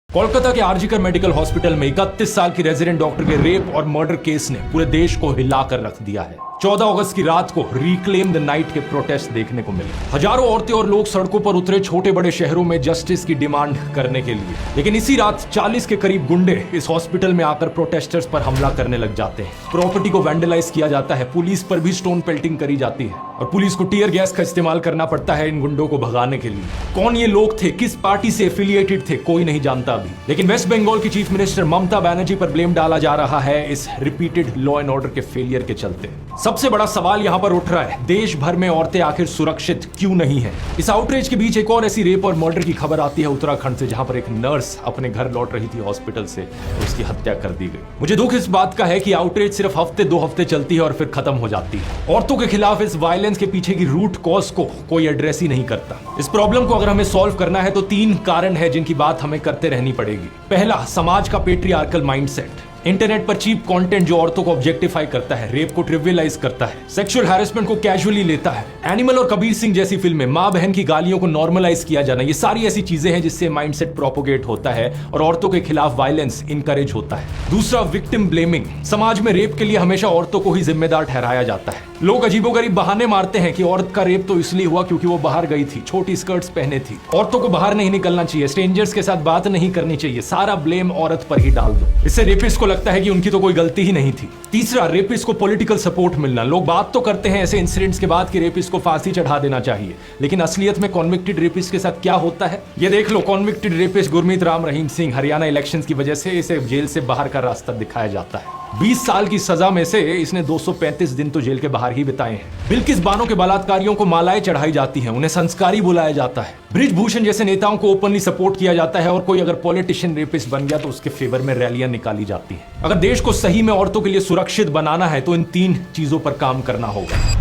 कोलकाता के RG Kar medical hospital में 31 साल की रेजिडेंट डॉक्टर के रेप और मर्डर केस ने पूरे देश को हिलाकर रख दिया है। 14 अगस्त की रात को रिक्लेम द नाइट के प्रोटेस्ट देखने को मिले। हजारों औरतें और लोग सड़कों पर उतरे छोटे बड़े शहरों में जस्टिस की डिमांड करने के लिए। लेकिन इसी रात 40 के करीब गुंडे इस हॉस्पिटल में आकर प्रोटेस्टर्स पर हमला करने लग जाते हैं। प्रॉपर्टी को वैंडलाइज किया जाता है, पुलिस पर भी स्टोन पेल्टिंग करी जाती है और पुलिस को टीयर गैस का इस्तेमाल करना पड़ता है इन गुंडों को भगाने के लिए। कौन ये लोग थे, किस पार्टी से एफिलिएटेड थे, कोई नहीं जानता अभी। लेकिन वेस्ट बंगाल की चीफ मिनिस्टर ममता बनर्जी पर ब्लेम डाला जा रहा है इस रिपीटेड लॉ एंड ऑर्डर के फेलियर के चलते। सबसे बड़ा सवाल यहाँ पर उठ रहा है, देश भर में औरतें आखिर सुरक्षित क्यों नहीं है। इस आउटरीच के बीच एक और ऐसी रेप और मर्डर की खबर आती है उत्तराखंड से, जहां पर एक नर्स अपने घर लौट रही थी हॉस्पिटल से और उसकी हत्या कर दी गई। मुझे दुख इस बात का है कि आउटरीच सिर्फ हफ्ते 2 हफ्ते चलती है और फिर खत्म हो जाती है। औरतों के खिलाफ इस वायलेंस के पीछे की रूट कॉज को कोई एड्रेस ही नहीं करता। इस प्रॉब्लम को अगर हमें सॉल्व करना है तो 3 कारण है जिनकी बात हमें करते रहनी पड़ेगी। पहला, समाज का पेट्रियार्कल माइंडसेट। इंटरनेट पर चीप कंटेंट जो औरतों को ऑब्जेक्टिफाई करता है, रेप को ट्रिवियलाइज करता है, सेक्सुअल हैरेसमेंट को कैजुअली लेता है। एनिमल और कबीर सिंह जैसी फिल्में, माँ बहन की गालियों को नॉर्मलाइज किया जाना, ये सारी ऐसी चीजें हैं जिससे माइंडसेट प्रोपोगेट होता है और औरतों के खिलाफ वायलेंस इनकरेज होता है। दूसरा, विक्टिम ब्लेमिंग। समाज में रेप के लिए हमेशा औरतों को ही जिम्मेदार ठहराया जाता है। लोग अजीबोगरीब बहाने मारते हैं कि औरत का रेप तो इसलिए हुआ क्योंकि वो बाहर गई थी, छोटी स्कर्ट्स पहने थी, औरतों को बाहर नहीं निकलना चाहिए, स्ट्रेंजर्स के साथ बात नहीं करनी चाहिए, सारा ब्लेम औरत पर ही डाल दो। इससे रेपिस्ट को लगता है कि उनकी तो कोई गलती ही नहीं थी। तीसरा, रेपिस्ट को पॉलिटिकल सपोर्ट मिलना। लोग बात तो करते हैं ऐसे इंसिडेंट्स के बाद कि रेपिस्ट को फांसी चढ़ा देना चाहिए, लेकिन असलियत में कॉन्विक्टेड रेपिस्ट के साथ क्या होता है ये देख लो। Convicted rapist Gurmeet Ram Rahim Singh, Haryana elections की वजह से इसे जेल से बाहर का रास्ता दिखाया जाता है। 20 साल की सजा में से इसने 235 दिन तो जेल के बाहर ही बिताए हैं। बिल्किस बानो के बलात्कारियों को मालाएं चढ़ाई जाती हैं, उन्हें संस्कारी बुलाया जाता है। बृजभूषण जैसे नेताओं को ओपनली सपोर्ट किया जाता है और कोई अगर पॉलिटिशियन रेपिस्ट बन गया तो उसके फेवर में रैलियां निकाली जाती हैं। अगर देश को सही में औरतों के लिए सुरक्षित बनाना है तो इन 3 चीजों पर काम करना होगा।